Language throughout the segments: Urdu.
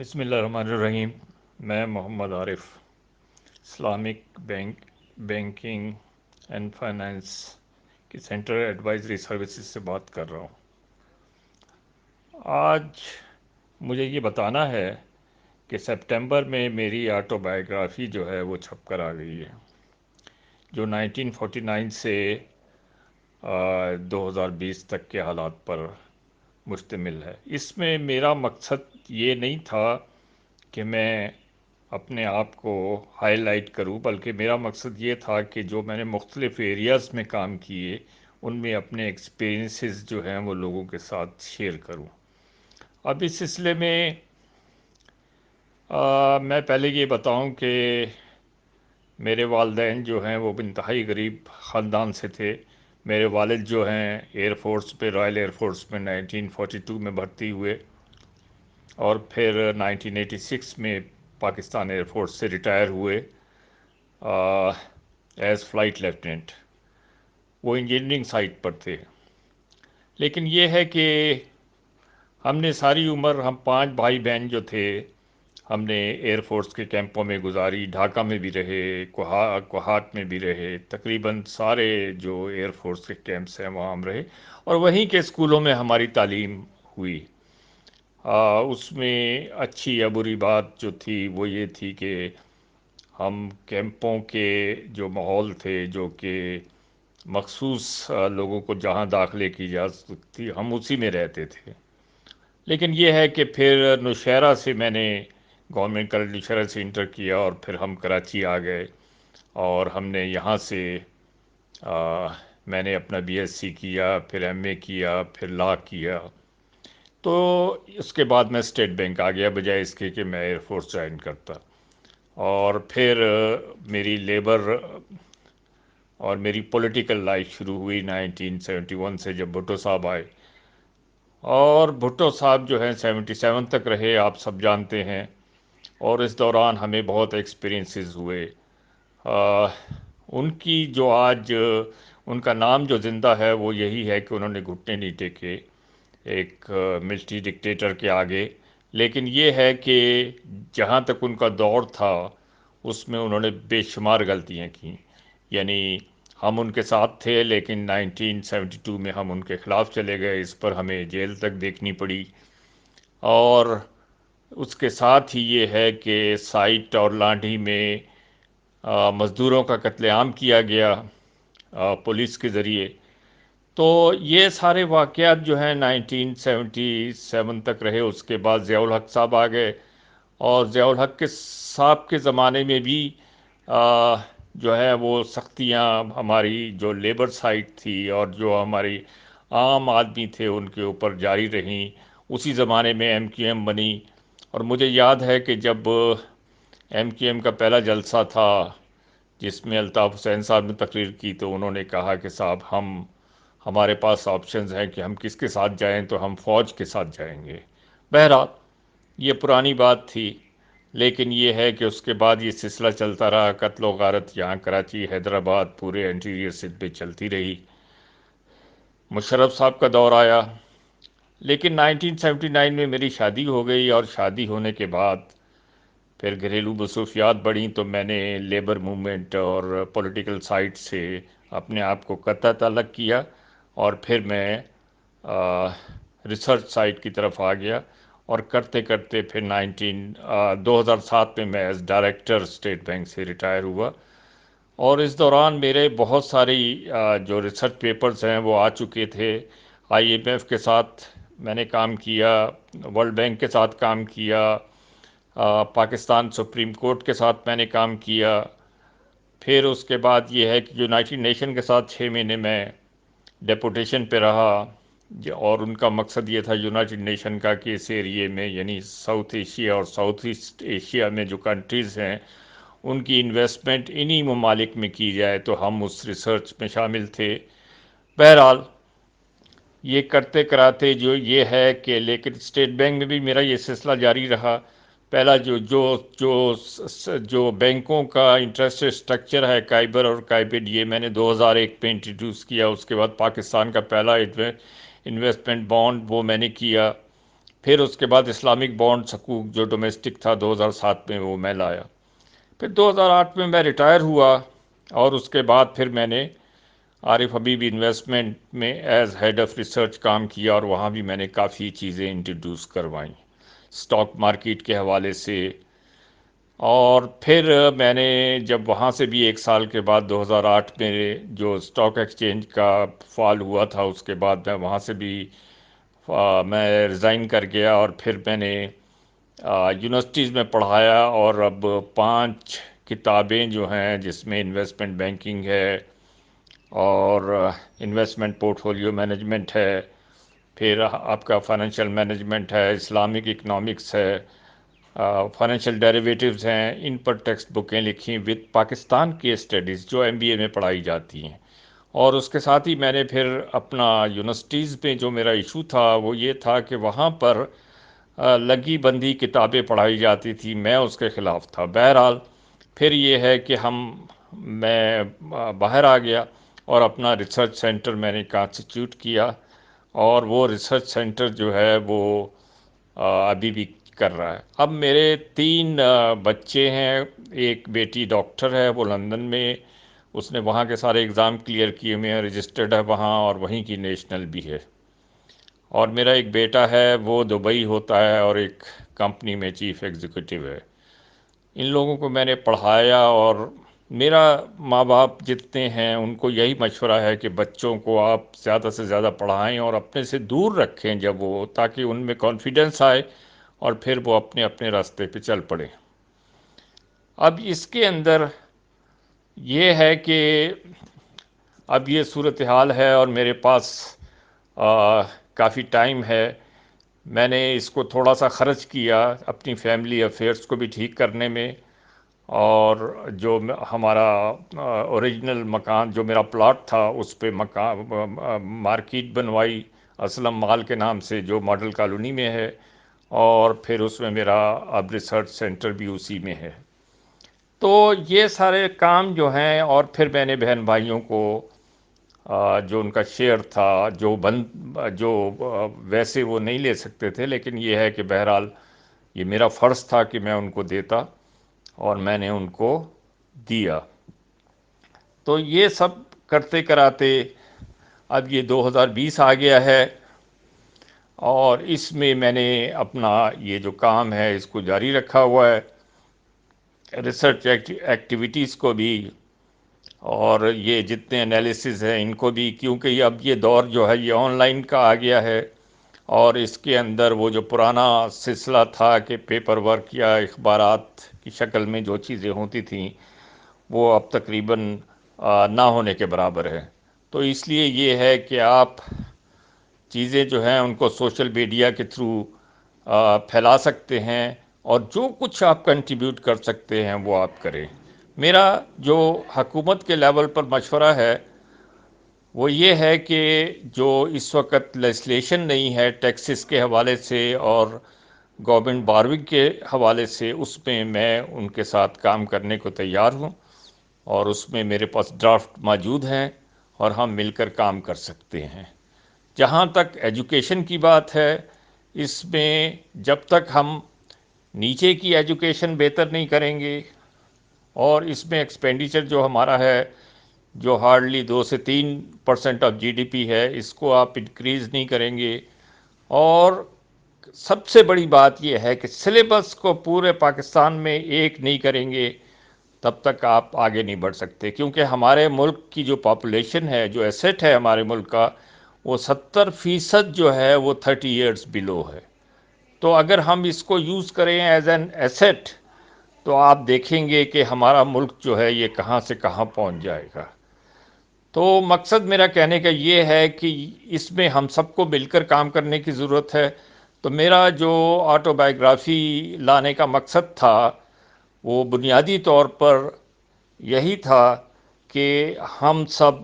بسم اللہ الرحمن الرحیم۔ میں محمد عارف اسلامک بینکنگ اینڈ فائنانس کی سینٹرل ایڈوائزری سروسز سے بات کر رہا ہوں۔ آج مجھے یہ بتانا ہے کہ سپٹمبر میں میری آٹو بایوگرافی جو ہے وہ چھپ کر آ گئی ہے، جو 1949 سے 2020 تک کے حالات پر مشتمل ہے۔ اس میں میرا مقصد یہ نہیں تھا کہ میں اپنے آپ کو ہائی لائٹ کروں، بلکہ میرا مقصد یہ تھا کہ جو میں نے مختلف ایریاز میں کام کیے ان میں اپنے ایکسپیرینسز جو ہیں وہ لوگوں کے ساتھ شیئر کروں۔ اب اس سلسلے میں میں پہلے یہ بتاؤں کہ میرے والدین جو ہیں وہ انتہائی غریب خاندان سے تھے۔ میرے والد جو ہیں ایئر فورس پہ، رائل ایئر فورس میں 1942 میں بھرتی ہوئے اور پھر 1986 میں پاکستان ایئر فورس سے ریٹائر ہوئے ایز فلائٹ لیفٹیننٹ۔ وہ انجینئرنگ سائٹ پر تھے، لیکن یہ ہے کہ ہم نے ساری عمر، ہم 5 بھائی بہن جو تھے، ہم نے ایئر فورس کے کیمپوں میں گزاری، ڈھاکہ میں بھی رہے، کوہاٹ میں بھی رہے، تقریباً سارے جو ایئر فورس کے کیمپس ہیں وہاں ہم رہے، اور وہیں کے اسکولوں میں ہماری تعلیم ہوئی۔ اس میں اچھی یا بری بات جو تھی وہ یہ تھی کہ ہم کیمپوں کے جو ماحول تھے، جو کہ مخصوص لوگوں کو جہاں داخلے کی اجازت تھی، ہم اسی میں رہتے تھے۔ لیکن یہ ہے کہ پھر نوشہرہ سے میں نے گورنمنٹ کالج نوشہرہ سے انٹر کیا، اور پھر ہم کراچی آ گئے، اور ہم نے یہاں سے میں نے اپنا بی ایس سی کیا، پھر ایم اے کیا، پھر لا کیا۔ تو اس کے بعد میں اسٹیٹ بینک آ گیا، بجائے اس کے کہ میں ایئر فورس جوائن کرتا۔ اور پھر میری لیبر اور میری پولیٹیکل لائف شروع ہوئی 1971 سے، جب بھٹو صاحب آئے، اور بھٹو صاحب جو ہیں 77 تک رہے، آپ سب جانتے ہیں، اور اس دوران ہمیں بہت ایکسپیرینسز ہوئے۔ ان کی جو آج ان کا نام جو زندہ ہے وہ یہی ہے کہ انہوں نے گھٹنے نہیں ٹیکے ایک ملٹری ڈکٹیٹر کے آگے۔ لیکن یہ ہے کہ جہاں تک ان کا دور تھا اس میں انہوں نے بے شمار غلطیاں کیں، یعنی ہم ان کے ساتھ تھے، لیکن 1972 میں ہم ان کے خلاف چلے گئے، اس پر ہمیں جیل تک دیکھنی پڑی۔ اور اس کے ساتھ ہی یہ ہے کہ سائٹ اور لانڈھی میں مزدوروں کا قتل عام کیا گیا پولیس کے ذریعے۔ تو یہ سارے واقعات جو ہیں 1977 تک رہے۔ اس کے بعد ضیاء الحق صاحب آ گئے، اور ضیاء الحق کے صاحب کے زمانے میں بھی جو ہے وہ سختیاں ہماری جو لیبر سائٹ تھی اور جو ہماری عام آدمی تھے ان کے اوپر جاری رہیں۔ اسی زمانے میں ایم کیو ایم بنی، اور مجھے یاد ہے کہ جب ایم کیو ایم کا پہلا جلسہ تھا جس میں الطاف حسین صاحب نے تقریر کی، تو انہوں نے کہا کہ صاحب ہمارے پاس آپشنز ہیں کہ ہم کس کے ساتھ جائیں، تو ہم فوج کے ساتھ جائیں گے۔ بہرحال یہ پرانی بات تھی، لیکن یہ ہے کہ اس کے بعد یہ سلسلہ چلتا رہا، قتل و غارت یہاں کراچی، حیدرآباد، پورے انٹیریئر سندھ پہ چلتی رہی۔ مشرف صاحب کا دور آیا، لیکن 1979 میں میری شادی ہو گئی، اور شادی ہونے کے بعد پھر گھریلو مصروفیات بڑھیں، تو میں نے لیبر موومنٹ اور پولیٹیکل سائٹ سے اپنے آپ کو قطع تعلق کیا، اور پھر میں ریسرچ سائٹ کی طرف آ گیا، اور کرتے کرتے پھر 2007 میں ایز ڈائریکٹر اسٹیٹ بینک سے ریٹائر ہوا۔ اور اس دوران میرے بہت ساری جو ریسرچ پیپرز ہیں وہ آ چکے تھے۔ آئی ایم ایف کے ساتھ میں نے کام کیا، ورلڈ بینک کے ساتھ کام کیا، پاکستان سپریم کورٹ کے ساتھ میں نے کام کیا۔ پھر اس کے بعد یہ ہے کہ یونائٹڈ نیشن کے ساتھ 6 مہینے میں ڈیپوٹیشن پہ رہا، اور ان کا مقصد یہ تھا یونائٹڈ نیشن کا کہ اس ایریے میں، یعنی ساؤتھ ایشیا اور ساؤتھ ایسٹ ایشیا میں جو کنٹریز ہیں ان کی انویسٹمنٹ انہی ممالک میں کی جائے، تو ہم اس ریسرچ میں شامل تھے۔ بہرحال یہ کرتے کراتے جو یہ ہے کہ، لیکن اسٹیٹ بینک میں بھی میرا یہ سلسلہ جاری رہا۔ پہلا جو بینکوں کا انٹرسٹ اسٹرکچر ہے، کائبر اور کائبڈ، یہ میں نے 2001 میں انٹروڈیوس کیا۔ اس کے بعد پاکستان کا پہلا انویسٹمنٹ بانڈ وہ میں نے کیا۔ پھر اس کے بعد اسلامک بانڈ سکوک جو ڈومیسٹک تھا 2007 میں وہ میں لایا. پھر 2008 میں میں ریٹائر ہوا اور اس کے بعد پھر میں نے عارف حبیب انویسٹمنٹ میں ایز ہیڈ آف ریسرچ کام کیا اور وہاں بھی میں نے کافی چیزیں انٹروڈیوس کروائیں اسٹاک مارکیٹ کے حوالے سے. اور پھر میں نے جب وہاں سے بھی 1 سال کے بعد 2008 میں جو اسٹاک ایکسچینج کا فال ہوا تھا اس کے بعد میں وہاں سے بھی میں ریزائن کر گیا اور پھر میں نے یونیورسٹیز میں پڑھایا اور اب 5 کتابیں جو ہیں جس میں انویسٹمنٹ بینکنگ ہے اور انویسٹمنٹ پورٹ فولیو مینجمنٹ ہے، پھر آپ کا فائنینشیل مینجمنٹ ہے، اسلامک اکنامکس ہے، فائنینشیل ڈیریویٹیوز ہیں، ان پر ٹیکسٹ بکیں لکھی وتھ پاکستان کی اسٹڈیز جو ایم بی اے میں پڑھائی جاتی ہیں. اور اس کے ساتھ ہی میں نے پھر اپنا یونیورسٹیز میں جو میرا ایشو تھا وہ یہ تھا کہ وہاں پر لگی بندی کتابیں پڑھائی جاتی تھی، میں اس کے خلاف تھا. بہرحال پھر یہ ہے کہ میں باہر آ گیا اور اپنا ریسرچ سینٹر میں نے کانسٹیٹیوٹ کیا اور وہ ریسرچ سینٹر جو ہے وہ ابھی بھی کر رہا ہے. اب میرے 3 بچے ہیں، ایک بیٹی ڈاکٹر ہے وہ لندن میں، اس نے وہاں کے سارے اگزام کلیئر کیے ہوئے ہیں، رجسٹرڈ ہے وہاں اور وہیں کی نیشنل بھی ہے. اور میرا ایک بیٹا ہے وہ دبئی ہوتا ہے اور ایک کمپنی میں چیف ایگزیکٹو ہے. ان لوگوں کو میں نے پڑھایا اور میرا ماں باپ جتنے ہیں ان کو یہی مشورہ ہے کہ بچوں کو آپ زیادہ سے زیادہ پڑھائیں اور اپنے سے دور رکھیں جب وہ، تاکہ ان میں کانفیڈنس آئے اور پھر وہ اپنے اپنے راستے پہ چل پڑیں. اب اس کے اندر یہ ہے کہ اب یہ صورتحال ہے اور میرے پاس کافی ٹائم ہے. میں نے اس کو تھوڑا سا خرچ کیا اپنی فیملی افیئرس کو بھی ٹھیک کرنے میں، اور جو ہمارا اوریجنل مکان جو میرا پلاٹ تھا اس پہ مارکیٹ بنوائی اسلم مال کے نام سے جو ماڈل کالونی میں ہے، اور پھر اس میں میرا اب ریسرچ سینٹر بھی اسی میں ہے. تو یہ سارے کام جو ہیں، اور پھر میں نے بہن بھائیوں کو جو ان کا شیئر تھا جو ویسے وہ نہیں لے سکتے تھے، لیکن یہ ہے کہ بہرحال یہ میرا فرض تھا کہ میں ان کو دیتا اور میں نے ان کو دیا. تو یہ سب کرتے کراتے اب یہ 2020 آ گیا ہے اور اس میں نے اپنا یہ جو کام ہے اس کو جاری رکھا ہوا ہے، ریسرچ ایکٹیویٹیز کو بھی اور یہ جتنے انالیسز ہیں ان کو بھی، کیونکہ اب یہ دور جو ہے یہ آن لائن کا آ گیا ہے اور اس کے اندر وہ جو پرانا سلسلہ تھا کہ پیپر ورک یا اخبارات کی شکل میں جو چیزیں ہوتی تھیں وہ اب تقریباً نہ ہونے کے برابر ہے. تو اس لیے یہ ہے کہ آپ چیزیں جو ہیں ان کو سوشل میڈیا کے تھرو پھیلا سکتے ہیں اور جو کچھ آپ کنٹریبیوٹ کر سکتے ہیں وہ آپ کریں. میرا جو حکومت کے لیول پر مشورہ ہے وہ یہ ہے کہ جو اس وقت لیجسلیشن نہیں ہے ٹیکسز کے حوالے سے اور گورنمنٹ بارونگ کے حوالے سے، اس میں ان کے ساتھ کام کرنے کو تیار ہوں اور اس میں میرے پاس ڈرافٹ موجود ہیں اور ہم مل کر کام کر سکتے ہیں. جہاں تک ایجوکیشن کی بات ہے، اس میں جب تک ہم نیچے کی ایجوکیشن بہتر نہیں کریں گے اور اس میں ایکسپینڈیچر جو ہمارا ہے جو ہارڈلی 2 سے 3% آف جی ڈی پی ہے، اس کو آپ انکریز نہیں کریں گے، اور سب سے بڑی بات یہ ہے کہ سلیبس کو پورے پاکستان میں ایک نہیں کریں گے تب تک آپ آگے نہیں بڑھ سکتے. کیونکہ ہمارے ملک کی جو پاپولیشن ہے، جو ایسٹ ہے ہمارے ملک کا، وہ 70% جو ہے وہ 30 ایئرز بلو ہے. تو اگر ہم اس کو یوز کریں ایز این ایسٹ تو آپ دیکھیں گے کہ ہمارا ملک جو ہے یہ کہاں سے کہاں پہنچ جائے گا. تو مقصد میرا کہنے کا یہ ہے کہ اس میں ہم سب کو مل کر کام کرنے کی ضرورت ہے. تو میرا جو آٹو بائیوگرافی لانے کا مقصد تھا وہ بنیادی طور پر یہی تھا کہ ہم سب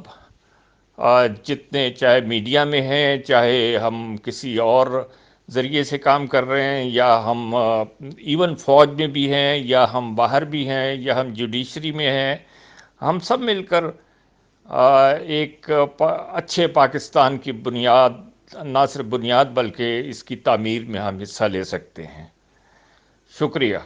جتنے چاہے میڈیا میں ہیں، چاہے ہم کسی اور ذریعے سے کام کر رہے ہیں، یا ہم ایون فوج میں بھی ہیں، یا ہم باہر بھی ہیں، یا ہم جوڈیشری میں ہیں، ہم سب مل کر ایک اچھے پاکستان کی بنیاد نہ صرف بنیاد بلکہ اس کی تعمیر میں ہم حصہ لے سکتے ہیں۔ شکریہ۔